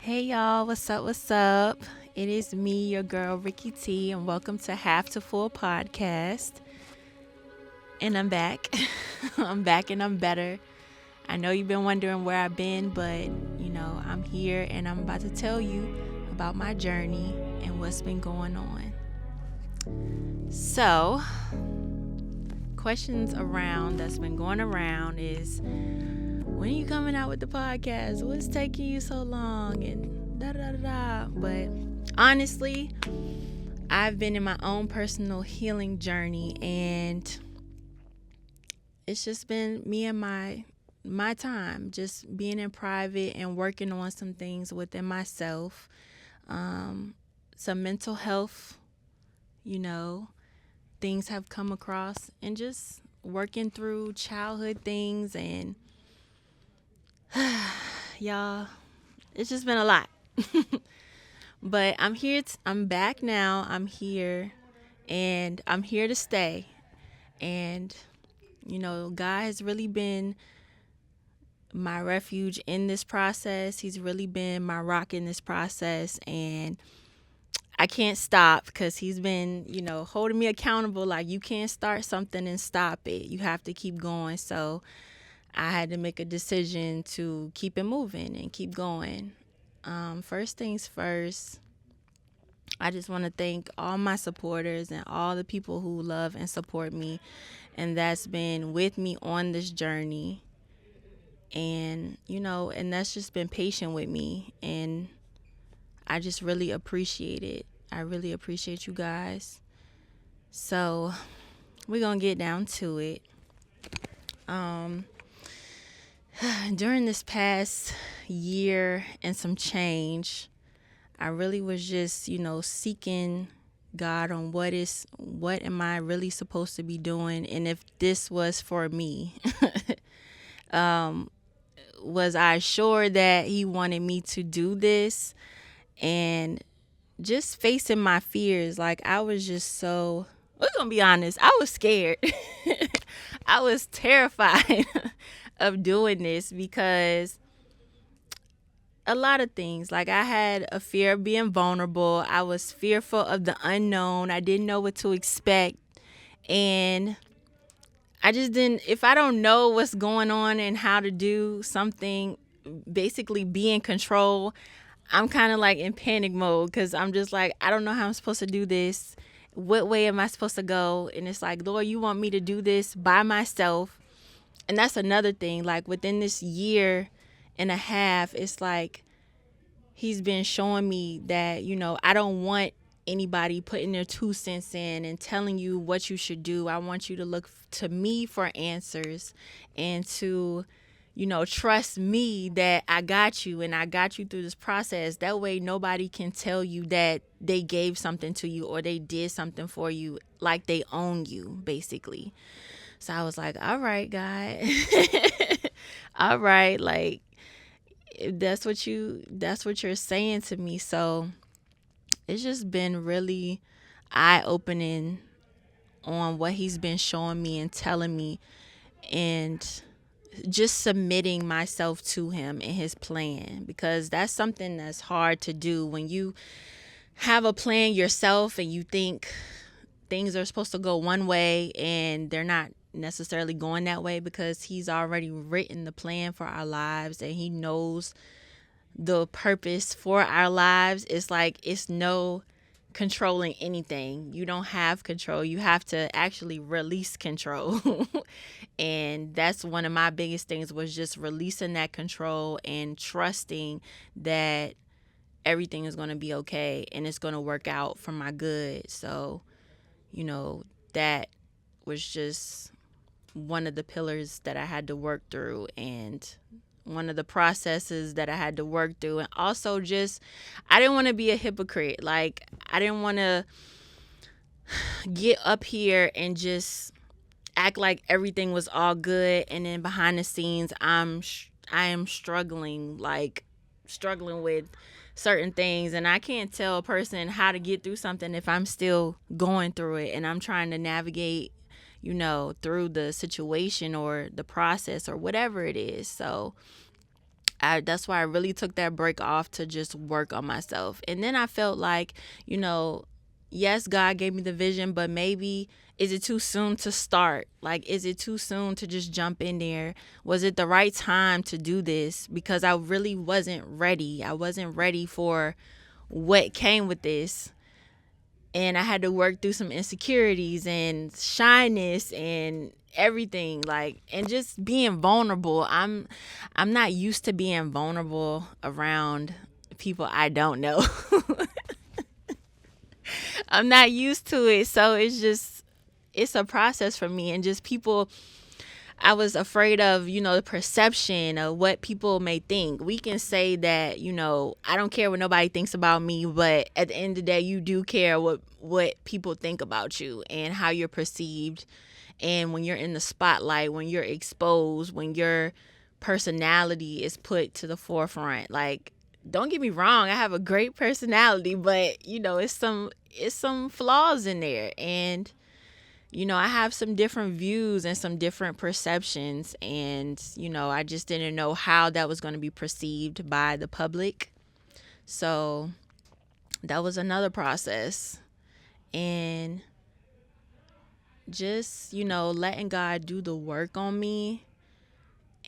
Hey y'all, what's up? What's up? It is me, your girl Ricky T, and welcome to Half to Full Podcast. And I'm back. I'm back and I'm better. I know you've been wondering where I've been, but I'm here and I'm about to tell you about my journey and what's been going on. So, questions around that's been going around is when are you coming out with the podcast? What's taking you so long? And da da da da. But honestly, I've been in my own personal healing journey, and it's just been me and my time, just being in private and working on some things within myself, some mental health, you know, things have come across, and just working through childhood things, and y'all, it's just been a lot. But I'm here. I'm back now. I'm here, and I'm here to stay. And God has really been my refuge in this process. He's really been my rock in this process, and I can't stop because he's been, holding me accountable. Like, you can't start something and stop it. You have to keep going. So I had to make a decision to keep it moving and keep going. First things first, I just want to thank all my supporters and all the people who love and support me, and that's been with me on this journey. And, and that's just been patient with me. And I just really appreciate it. I really appreciate you guys. So we're going to get down to it. During this past year and some change, I really was just, seeking God on what am I really supposed to be doing, and if this was for me. Was I sure that he wanted me to do this? And just facing my fears, like I was just so, we're gonna be honest, I was scared. I was terrified of doing this because a lot of things. Like, I had a fear of being vulnerable. I was fearful of the unknown. I didn't know what to expect. And I just didn't, if I don't know what's going on and how to do something, basically be in control, I'm kind of like in panic mode because I'm just like, I don't know how I'm supposed to do this. What way am I supposed to go? And it's like, Lord, you want me to do this by myself? And that's another thing. Like, within this year and a half, it's like he's been showing me that, I don't want anybody putting their 2 cents in and telling you what you should do. I want you to look to me for answers and to, trust me that I got you and I got you through this process. That way, nobody can tell you that they gave something to you or they did something for you like they own you, basically. So I was like, all right, God. All right, like, if that's what you're saying to me. So it's just been really eye opening on what he's been showing me and telling me, and just submitting myself to him and his plan, because that's something that's hard to do when you have a plan yourself and you think things are supposed to go one way and they're not necessarily going that way, because he's already written the plan for our lives and he knows the purpose for our lives. It's like, it's no controlling anything. You don't have control. You have to actually release control. And that's one of my biggest things, was just releasing that control and trusting that everything is going to be okay and it's going to work out for my good. So, that was just one of the pillars that I had to work through, and one of the processes that I had to work through. And also, just, I didn't want to be a hypocrite. Like, I didn't want to get up here and just act like everything was all good, and then behind the scenes I am struggling, like struggling with certain things, and I can't tell a person how to get through something if I'm still going through it and I'm trying to navigate, through the situation or the process or whatever it is. So That's why I really took that break off to just work on myself. And then I felt like, you know, yes, God gave me the vision, but maybe is it too soon to start? Like, is it too soon to just jump in there? Was it the right time to do this? Because I really wasn't ready. I wasn't ready for what came with this. And I had to work through some insecurities and shyness and everything, like, and just being vulnerable. I'm not used to being vulnerable around people I don't know. I'm not used to it. So it's a process for me, and just people, I was afraid of, the perception of what people may think. We can say that, I don't care what nobody thinks about me, but at the end of the day, you do care what people think about you and how you're perceived. And when you're in the spotlight, when you're exposed, when your personality is put to the forefront, like, don't get me wrong, I have a great personality, but it's some flaws in there. And I have some different views and some different perceptions. And, I just didn't know how that was going to be perceived by the public. So that was another process. And just, letting God do the work on me,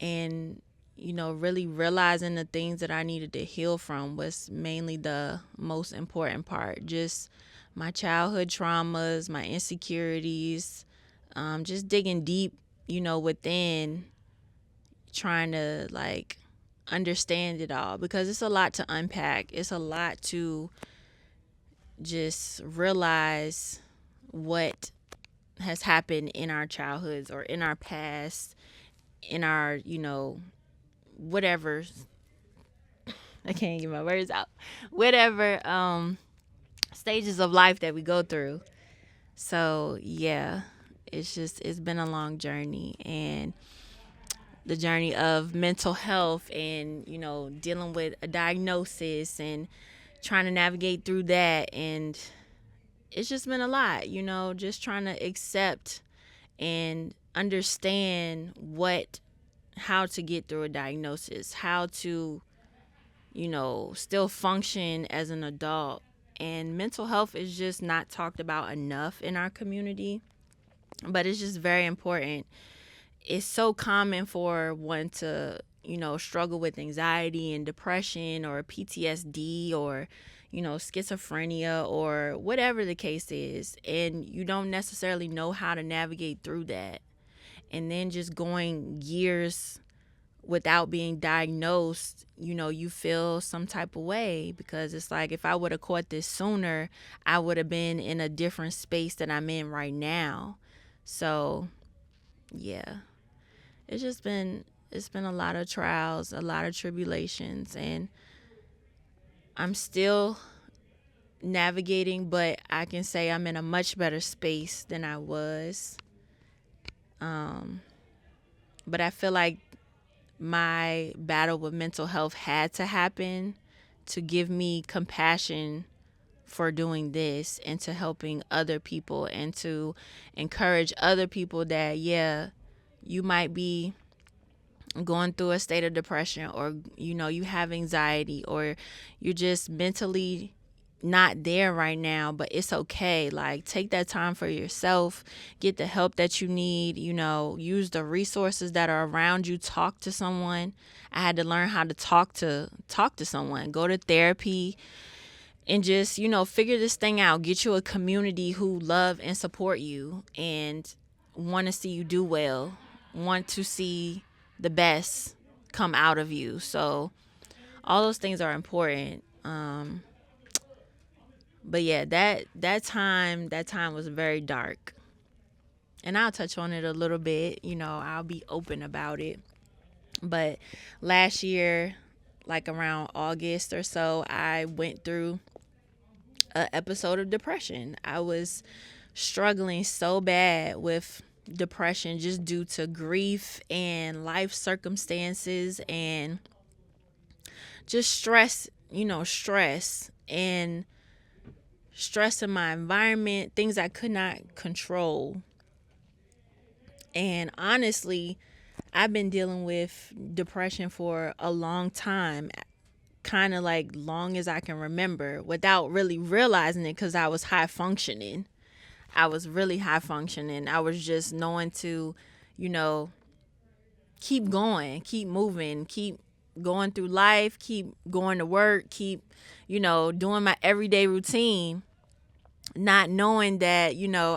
and, really realizing the things that I needed to heal from was mainly the most important part. Just my childhood traumas, my insecurities, just digging deep, within, trying to, like, understand it all, because it's a lot to unpack. It's a lot to just realize what has happened in our childhoods or in our past, in our, whatever. I can't get my words out. Whatever stages of life that we go through. So, yeah, it's been a long journey, and the journey of mental health, and, dealing with a diagnosis and trying to navigate through that. And it's just been a lot, just trying to accept and understand how to get through a diagnosis, how to, still function as an adult. And mental health is just not talked about enough in our community, but it's just very important. It's so common for one to, struggle with anxiety and depression or PTSD or, schizophrenia or whatever the case is. And you don't necessarily know how to navigate through that. And then just going years without being diagnosed, you feel some type of way, because it's like, if I would have caught this sooner, I would have been in a different space that I'm in right now. So, yeah, it's been a lot of trials, a lot of tribulations, and I'm still navigating, but I can say I'm in a much better space than I was. But I feel like my battle with mental health had to happen to give me compassion for doing this, and to helping other people, and to encourage other people that, yeah, you might be going through a state of depression, or, you have anxiety, or you're just mentally not there right now, but it's okay. Like, take that time for yourself, get the help that you need, use the resources that are around you, talk to someone. I had to learn how to talk to someone, go to therapy, and just, figure this thing out. Get you a community who love and support you and want to see you do well, want to see the best come out of you. So all those things are important. But yeah, that time was very dark. And I'll touch on it a little bit, I'll be open about it. But last year, like around August or so, I went through an episode of depression. I was struggling so bad with depression, just due to grief and life circumstances, and just stress and stress in my environment, things I could not control. And honestly, I've been dealing with depression for a long time, kind of like long as I can remember, without really realizing it because I was high functioning. I was really high functioning. I was just knowing to, you know, keep going, keep moving, keep going through life, keep going to work, keep, doing my everyday routine, not knowing that,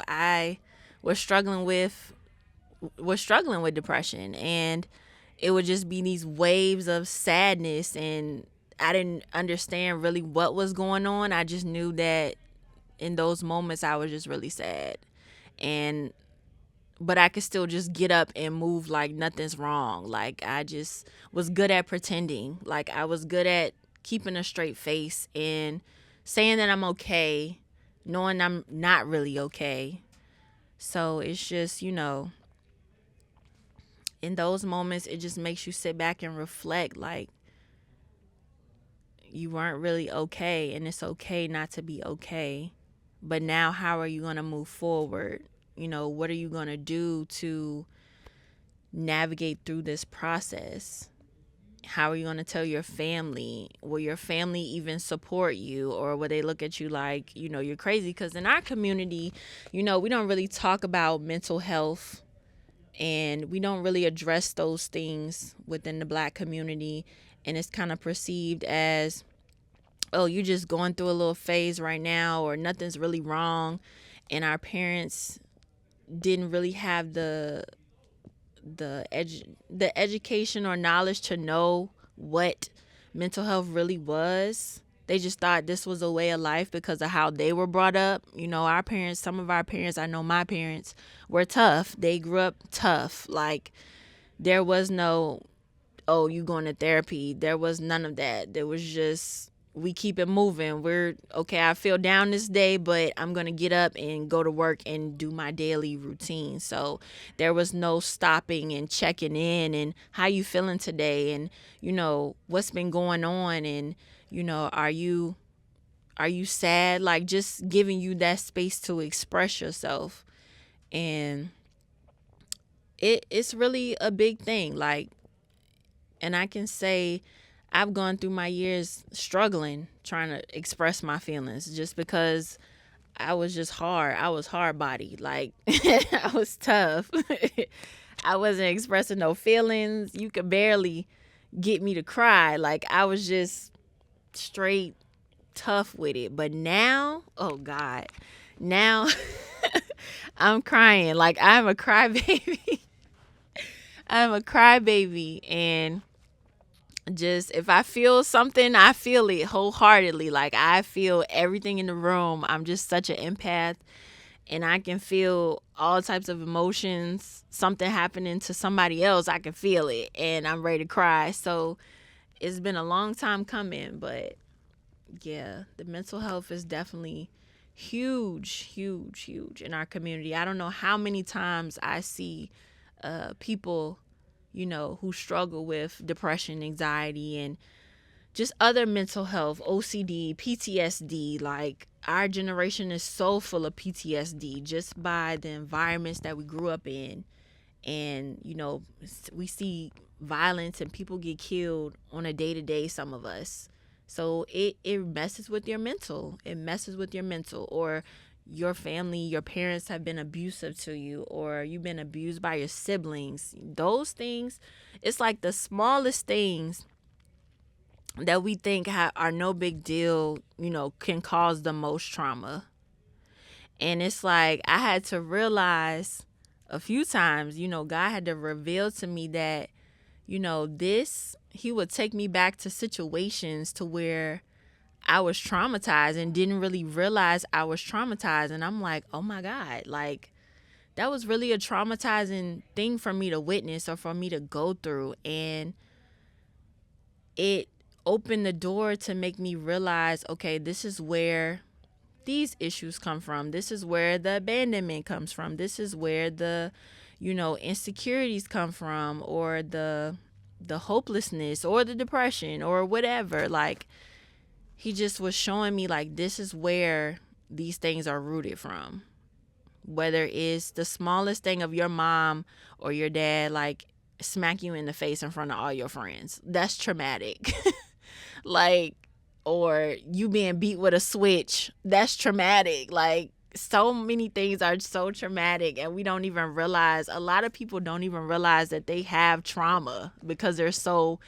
I was struggling with depression, and it would just be these waves of sadness, and I didn't understand really what was going on. I just knew that in those moments I was just really sad. And but I could still just get up and move like nothing's wrong. Like I just was good at pretending. Like I was good at keeping a straight face and saying that I'm okay, knowing I'm not really okay. So it's just, in those moments, it just makes you sit back and reflect like you weren't really okay, and it's okay not to be okay. But now, how are you going to move forward? What are you going to do to navigate through this process? How are you going to tell your family? Will your family even support you, or will they look at you like, you're crazy? Because in our community, we don't really talk about mental health, and we don't really address those things within the Black community. And it's kind of perceived as, oh, you're just going through a little phase right now, or nothing's really wrong. And our parents didn't really have the education or knowledge to know what mental health really was. They just thought this was a way of life because of how they were brought up. Our parents, some of our parents, I know my parents, were tough. They grew up tough. Like there was no, oh, you going to therapy. There was none of that. There was just, we keep it moving. We're okay. I feel down this day, but I'm going to get up and go to work and do my daily routine. So there was no stopping and checking in and how you feeling today, and what's been going on, and are you sad? Like just giving you that space to express yourself. And it's really a big thing. Like, and I can say I've gone through my years struggling trying to express my feelings just because I was just hard. I was hard bodied. Like I was tough. I wasn't expressing no feelings. You could barely get me to cry. Like I was just straight tough with it. But now, oh God, now I'm crying. Like I'm a crybaby. I'm a crybaby, and just if I feel something, I feel it wholeheartedly. Like I feel everything in the room. I'm just such an empath, and I can feel all types of emotions. Something happening to somebody else, I can feel it, and I'm ready to cry. So it's been a long time coming, but yeah, the mental health is definitely huge, huge, huge in our community. I don't know how many times I see people, who struggle with depression, anxiety, and just other mental health, OCD, PTSD. Like our generation is so full of PTSD just by the environments that we grew up in. And, we see violence and people get killed on a day to day, some of us. So it messes with your mental. It messes with your mental. Or your family, your parents have been abusive to you, or you've been abused by your siblings. Those things, it's like the smallest things that we think are no big deal, can cause the most trauma. And it's like I had to realize a few times, God had to reveal to me that, this, He would take me back to situations to where I was traumatized and didn't really realize I was traumatized. And I'm like, oh my God, like that was really a traumatizing thing for me to witness or for me to go through. And it opened the door to make me realize, okay, this is where these issues come from. This is where the abandonment comes from. This is where the, insecurities come from, or the hopelessness or the depression or whatever. Like He just was showing me like this is where these things are rooted from. Whether it's the smallest thing of your mom or your dad, like smack you in the face in front of all your friends. That's traumatic. Like, or you being beat with a switch. That's traumatic. Like, so many things are so traumatic, and we don't even realize, a lot of people don't even realize that they have trauma because it's so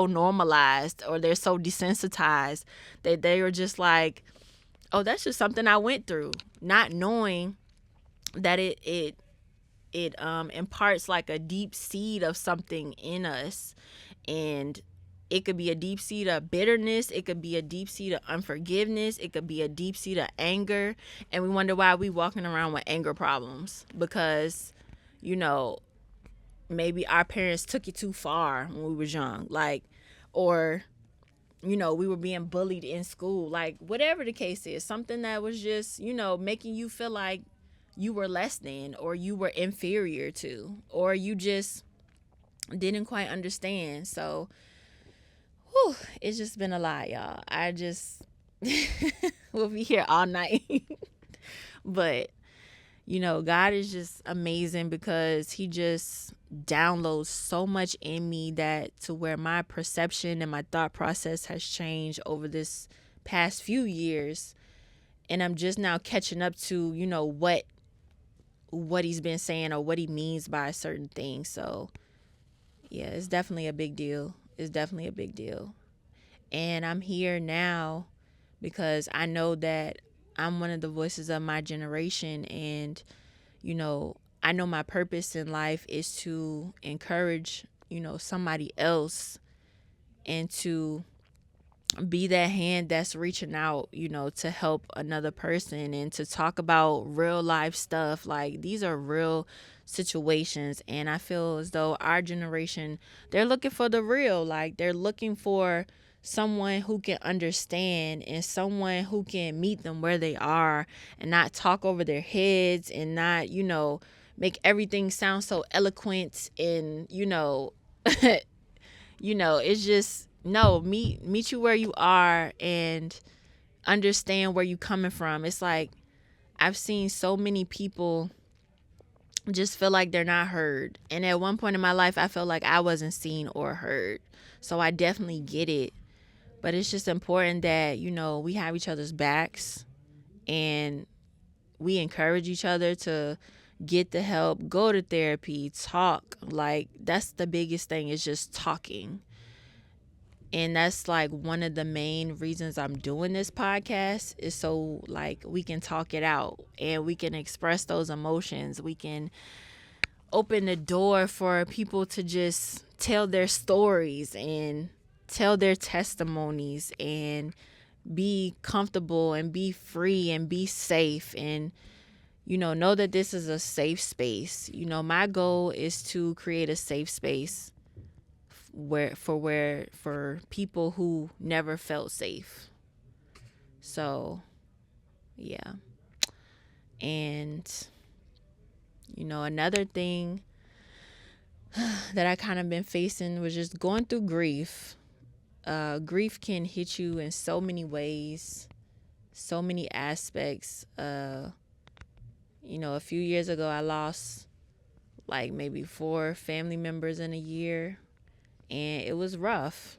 normalized, or they're so desensitized that they are just like, oh, that's just something I went through, not knowing that it imparts like a deep seed of something in us. And it could be a deep seed of bitterness, it could be a deep seed of unforgiveness, it could be a deep seed of anger. And we wonder why we walking around with anger problems, because, you know, maybe our parents took it too far when we was young, like, or, you know, we were being bullied in school, like, whatever the case is, something that was just, you know, making you feel like you were less than, or you were inferior to, or you just didn't quite understand. So, whew, it's just been a lot, y'all. I just we'll be here all night. But, you know, God is just amazing, because he just downloads so much in me, that to where my perception and my thought process has changed over this past few years. And I'm just now catching up to, you know, what he's been saying, or what he means by certain things. So yeah, it's definitely a big deal. It's definitely a big deal. And I'm here now because I know that I'm one of the voices of my generation. And, you know, I know my purpose in life is to encourage, you know, somebody else, and to be that hand that's reaching out, you know, to help another person, and to talk about real life stuff. Like, these are real situations, and I feel as though our generation, they're looking for the real. Like, they're looking for someone who can understand, and someone who can meet them where they are, and not talk over their heads, and not, you know, make everything sound so eloquent. And, you know, you know, it's just, no, meet you where you are, and understand where you coming from. It's like, I've seen so many people just feel like they're not heard, and at one point in my life I felt like I wasn't seen or heard. So I definitely get it. But it's just important that, you know, we have each other's backs, and we encourage each other to get the help, go to therapy, talk. Like, that's the biggest thing, is just talking. And that's like one of the main reasons I'm doing this podcast, is so like we can talk it out, and we can express those emotions. We can open the door for people to just tell their stories, and tell their testimonies, and be comfortable, and be free, and be safe, and, you know that this is a safe space. You know, my goal is to create a safe space for people who never felt safe. So yeah. And, you know, another thing that I kind of been facing was just going through grief. Grief can hit you in so many ways, so many aspects. You know, a few years ago I lost like maybe 4 family members in a year, and it was rough.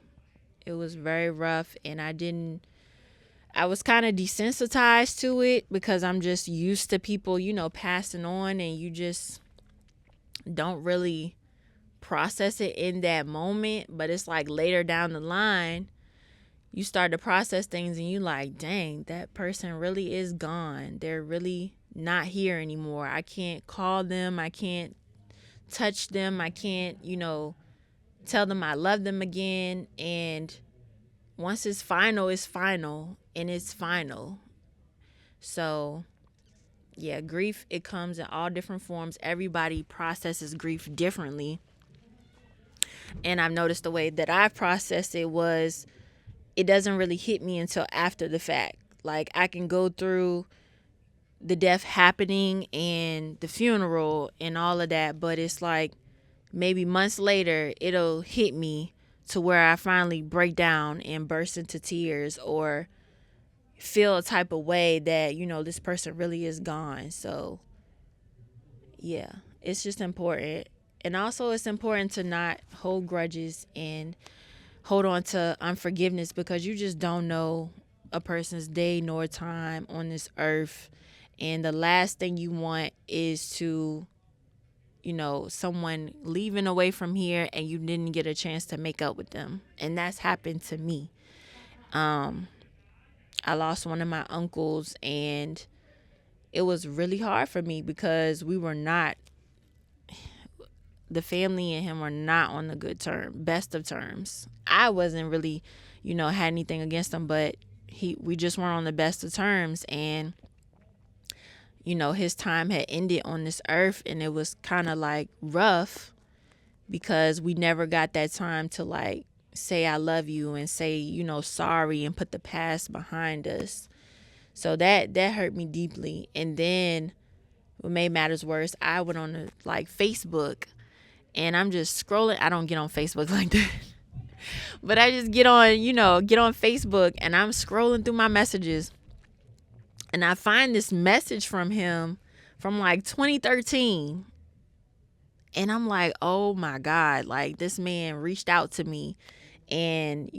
It was very rough, and I was kind of desensitized to it, because I'm just used to people, you know, passing on, and you just don't really process it in that moment. But it's like later down the line, you start to process things, and you like, dang, that person really is gone. They're really not here anymore. I can't call them. I can't touch them. I can't, you know, tell them I love them again. And once it's final, it's final, and it's final. So yeah, grief, it comes in all different forms. Everybody processes grief differently. And I've noticed the way that I've processed it was, it doesn't really hit me until after the fact. Like, I can go through the death happening and the funeral and all of that, but it's like maybe months later it'll hit me, to where I finally break down and burst into tears, or feel a type of way that, you know, this person really is gone. So yeah, it's just important. And also, it's important to not hold grudges and hold on to unforgiveness, because you just don't know a person's day nor time on this earth. And the last thing you want is to, someone leaving away from here and you didn't get a chance to make up with them. And that's happened to me. I lost one of my uncles, and it was really hard for me because the family and him were not on the best of terms. I wasn't really, had anything against him, but we just weren't on the best of terms. And, his time had ended on this earth, and it was kind of like rough because we never got that time to like say I love you and say, sorry, and put the past behind us. So that hurt me deeply. And then what made matters worse, I went on to like Facebook, and I'm just scrolling. I don't get on Facebook like that. But I just get on Facebook, and I'm scrolling through my messages, and I find this message from him from like 2013. And I'm like, oh my God, like this man reached out to me and,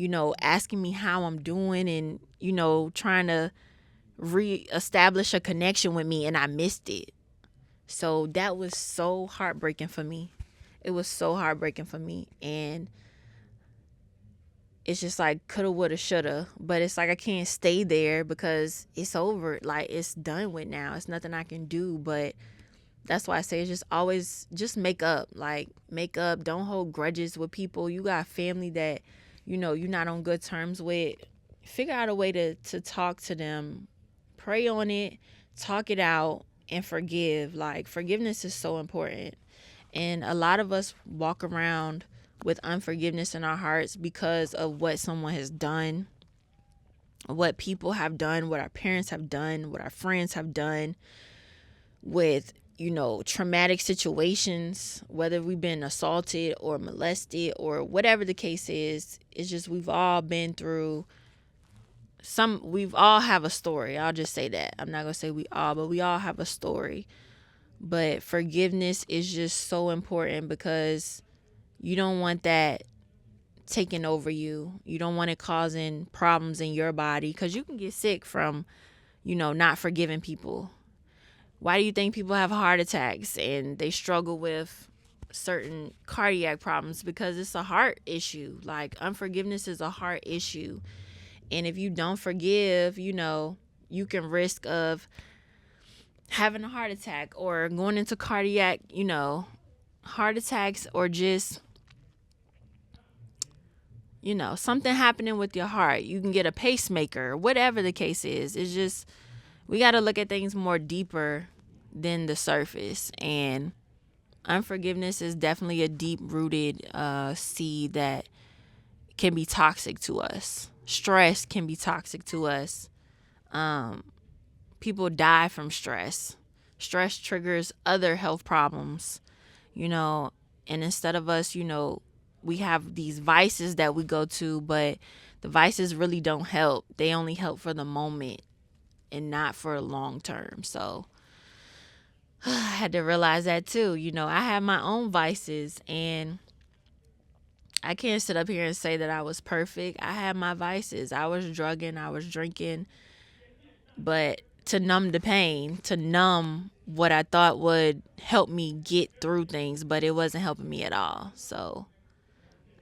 asking me how I'm doing and, trying to reestablish a connection with me, and I missed it. So that was so heartbreaking for me. It was so heartbreaking for me. And it's just like coulda, woulda, shoulda. But it's like I can't stay there because it's over. Like it's done with now. It's nothing I can do. But that's why I say it's just always just make up. Like make up. Don't hold grudges with people. You got family that, you're not on good terms with. Figure out a way to talk to them. Pray on it. Talk it out and forgive. Like forgiveness is so important. And a lot of us walk around with unforgiveness in our hearts because of what someone has done, what people have done, what our parents have done, what our friends have done, with, traumatic situations, whether we've been assaulted or molested or whatever the case is. It's just we've all been through we've all have a story. I'll just say that. I'm not going to say we all, but we all have a story. But forgiveness is just so important because you don't want that taking over you. You don't want it causing problems in your body because you can get sick from, not forgiving people. Why do you think people have heart attacks and they struggle with certain cardiac problems? Because it's a heart issue. Like unforgiveness is a heart issue. And if you don't forgive, you can risk of having a heart attack or going into cardiac, heart attacks, or just, something happening with your heart. You can get a pacemaker, whatever the case is. It's just, we got to look at things more deeper than the surface. And unforgiveness is definitely a deep rooted seed that can be toxic to us. Stress can be toxic to us. People die from stress. Stress triggers other health problems, and instead of us, we have these vices that we go to, but the vices really don't help. They only help for the moment and not for a long term. So I had to realize that too. I have my own vices, and I can't sit up here and say that I was perfect. I had my vices. I was drugging, I was drinking, but to numb the pain, to numb what I thought would help me get through things, but it wasn't helping me at all. So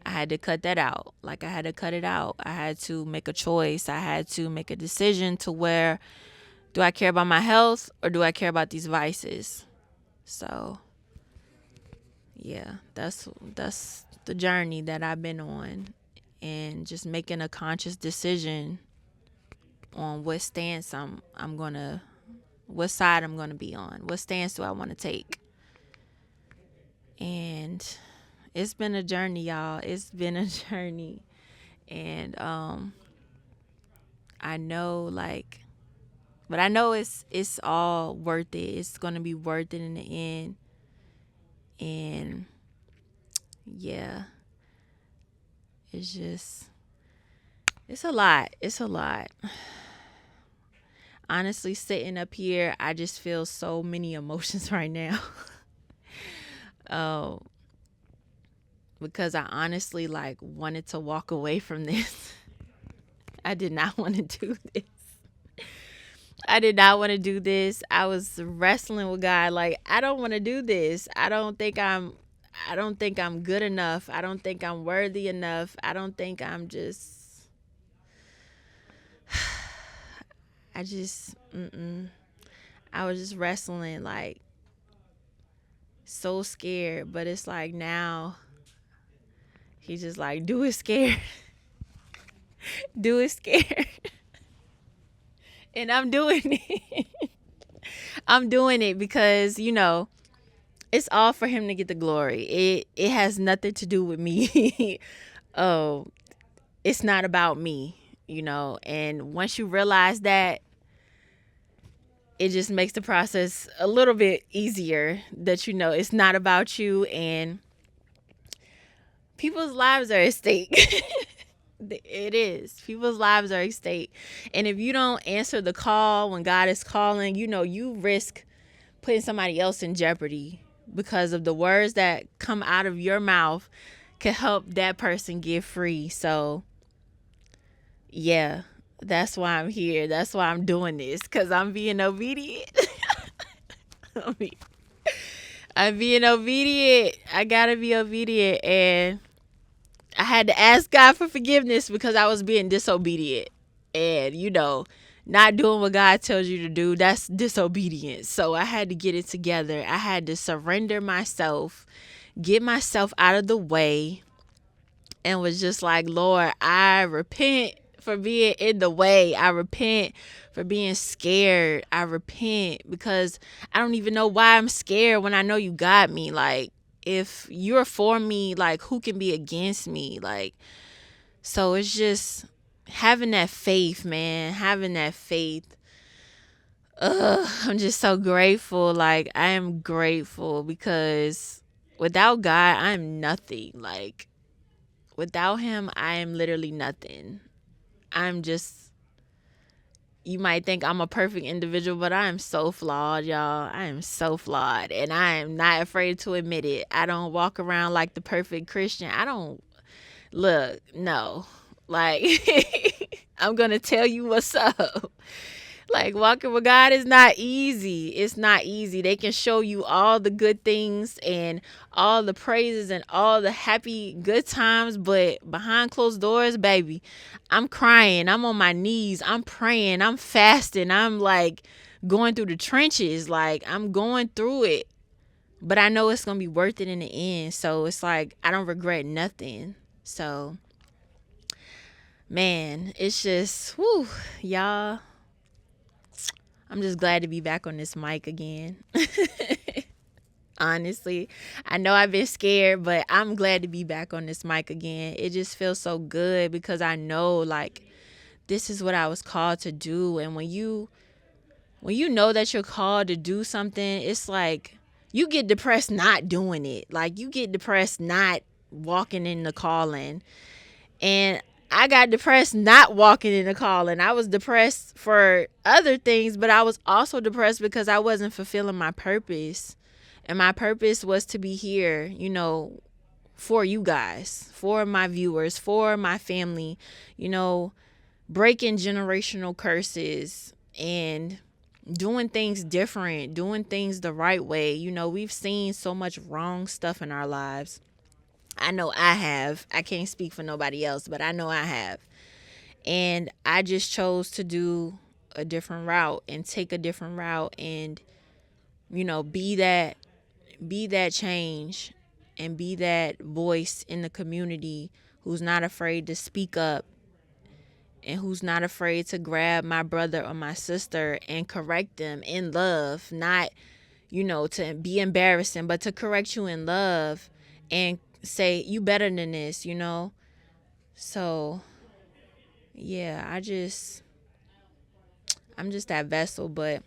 I had to cut that out. Like I had to cut it out. I had to make a choice. I had to make a decision to where, do I care about my health or do I care about these vices? So yeah, that's the journey that I've been on, and just making a conscious decision on what stance what side I'm gonna be on, what stance do I want to take. And it's been a journey, y'all. It's been a journey, and I know, but I know it's all worth it. It's gonna be worth it in the end. And yeah, it's a lot. It's a lot. Honestly, sitting up here, I just feel so many emotions right now. Oh, because I honestly like wanted to walk away from this. I did not want to do this. I did not want to do this. I was wrestling with God like I don't want to do this. I don't think I'm good enough. I don't think I'm worthy enough. I don't think I'm just I just I was just wrestling like so scared, but it's like now he's just like do it scared. Do it scared. And I'm doing it. I'm doing it because, it's all for him to get the glory. It has nothing to do with me. Oh, it's not about me, and once you realize that, it just makes the process a little bit easier that it's not about you and people's lives are at stake. It is. People's lives are at stake. And if you don't answer the call when God is calling, you risk putting somebody else in jeopardy because of the words that come out of your mouth can help that person get free. So, yeah, that's why I'm here. That's why I'm doing this, because I'm being obedient. I'm being obedient. I got to be obedient. And I had to ask God for forgiveness because I was being disobedient. And, not doing what God tells you to do, that's disobedience. So I had to get it together. I had to surrender myself, get myself out of the way, and was just like, Lord, I repent for being in the way. I repent for being scared. I repent because I don't even know why I'm scared when I know you got me. Like, if you're for me, like, who can be against me? Like, so it's just having that faith, man, having that faith. I'm just so grateful. Like, I am grateful because without God, I'm nothing. Like, without him, I am literally nothing. I'm just, you might think I'm a perfect individual, but I am so flawed, y'all. I am so flawed. And I am not afraid to admit it. I don't walk around like the perfect Christian. I don't, look, no. Like, I'm going to tell you what's up. Like, walking with God is not easy. It's not easy. They can show you all the good things and all the praises and all the happy good times, but behind closed doors, baby, I'm crying. I'm on my knees. I'm praying. I'm fasting. I'm like going through the trenches. Like, I'm going through it, but I know it's going to be worth it in the end. So it's like I don't regret nothing. So, man, it's just, whew, y'all. I'm just glad to be back on this mic again. Honestly, I know I've been scared, but I'm glad to be back on this mic again. It just feels so good because I know, like, this is what I was called to do. And when you know that you're called to do something, it's like you get depressed not doing it. Like, you get depressed not walking in the calling. And I got depressed not walking in the calling. I was depressed for other things, but I was also depressed because I wasn't fulfilling my purpose. And my purpose was to be here, for you guys, for my viewers, for my family, breaking generational curses and doing things different, doing things the right way. We've seen so much wrong stuff in our lives. I know I have. I can't speak for nobody else, but I know I have. And I just chose to do a different route and take a different route and, be that change and be that voice in the community who's not afraid to speak up and who's not afraid to grab my brother or my sister and correct them in love, not, to be embarrassing, but to correct you in love and say you better than this. So yeah, I'm just that vessel. But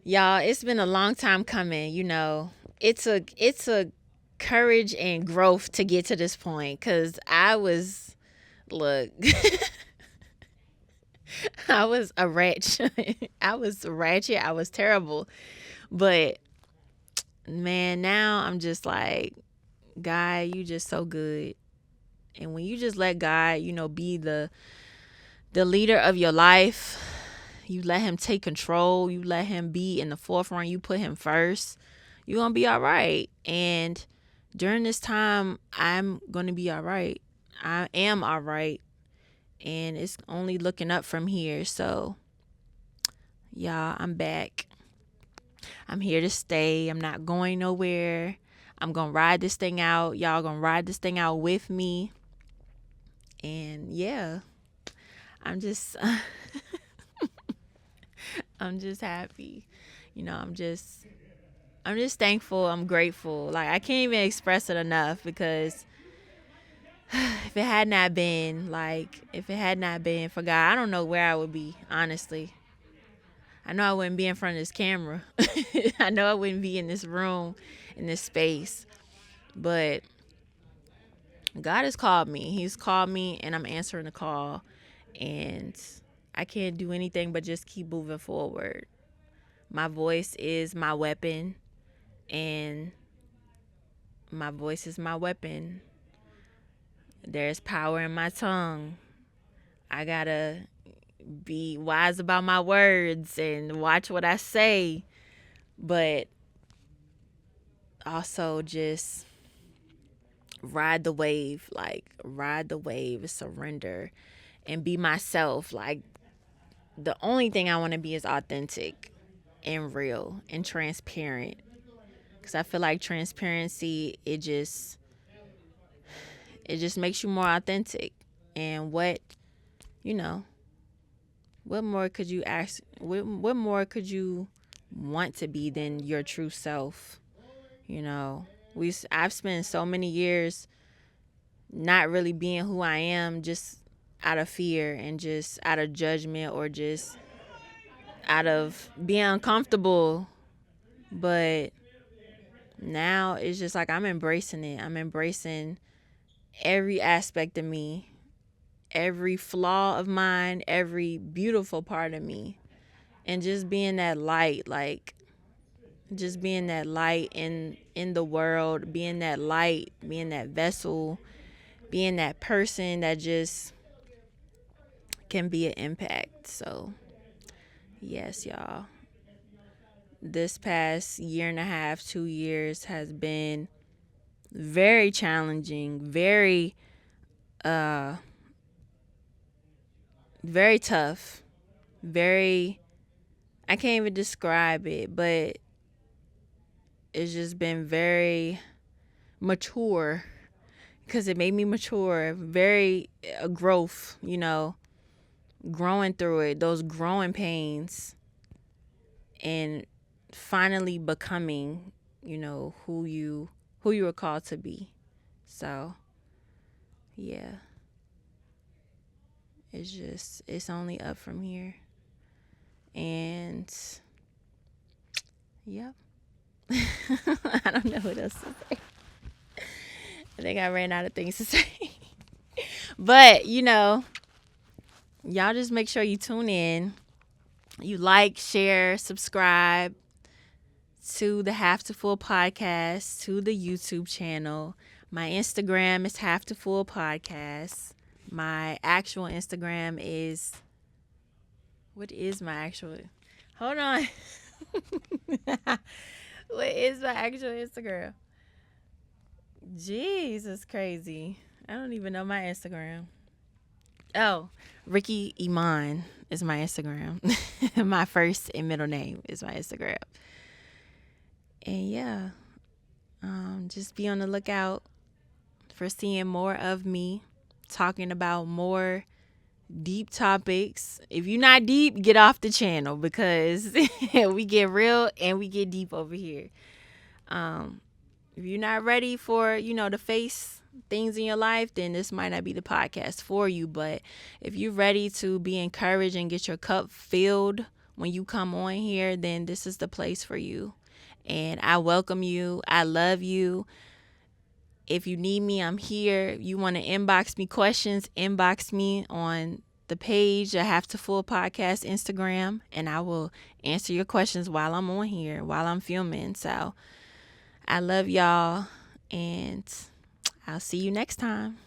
y'all, it's been a long time coming. It's a courage and growth to get to this point, because I was, look, I was a wretch. I was ratchet. I was terrible. But man, now I'm just like, God, you just so good. And when you just let God, be the leader of your life, you let him take control, you let him be in the forefront, you put him first, you're going to be all right. And during this time, I'm going to be all right. I am all right. And it's only looking up from here. So, y'all, I'm back. I'm here to stay. I'm not going nowhere. I'm going to ride this thing out. Y'all going to ride this thing out with me. And yeah, I'm just I'm just happy. I'm just thankful. I'm grateful. Like, I can't even express it enough, because if it had not been for God, I don't know where I would be, honestly. I know I wouldn't be in front of this camera. I know I wouldn't be in this room, in this space. But God has called me. He's called me, and I'm answering the call. And I can't do anything but just keep moving forward. My voice is my weapon, and my voice is my weapon. There's power in my tongue. I gotta be wise about my words and watch what I say, but also just ride the wave, surrender, and be myself. Like, the only thing I want to be is authentic and real and transparent, because I feel like transparency, it just makes you more authentic. And what more could you ask? What more could you want to be than your true self? I've spent so many years not really being who I am, just out of fear and just out of judgment, or just out of being uncomfortable. But now it's just like I'm embracing it. I'm embracing every aspect of me, every flaw of mine, every beautiful part of me, and just being that light, just being that light in the world, being that light, being that vessel, being that person that just can be an impact. So, yes, y'all. This past year and a half, 2 years has been very challenging, very tough, I can't even describe it, but it's just been very mature, because it made me mature, very growth, growing through it, those growing pains, and finally becoming, who you were called to be. So, yeah, it's only up from here. And yep. I don't know what else to say. I think I ran out of things to say. But, y'all just make sure you tune in. You like, share, subscribe to the Half to Full podcast, to the YouTube channel. My Instagram is Half to Full podcast. My actual Instagram is... What is my actual... Hold on. What is my actual Instagram? Jesus, crazy. I don't even know my Instagram. Oh, Ricky Iman is my Instagram. My first and middle name is my Instagram. And yeah, just be on the lookout for seeing more of me talking about more deep topics. If you're not deep, get off the channel, because we get real and we get deep over here. If you're not ready for, to face things in your life, then this might not be the podcast for you. But if you're ready to be encouraged and get your cup filled when you come on here, then this is the place for you. And I welcome you. I love you. If you need me, I'm here. If you want to inbox me questions, inbox me on the page, the Half to Full podcast Instagram, and I will answer your questions while I'm on here, while I'm filming. So I love y'all, and I'll see you next time.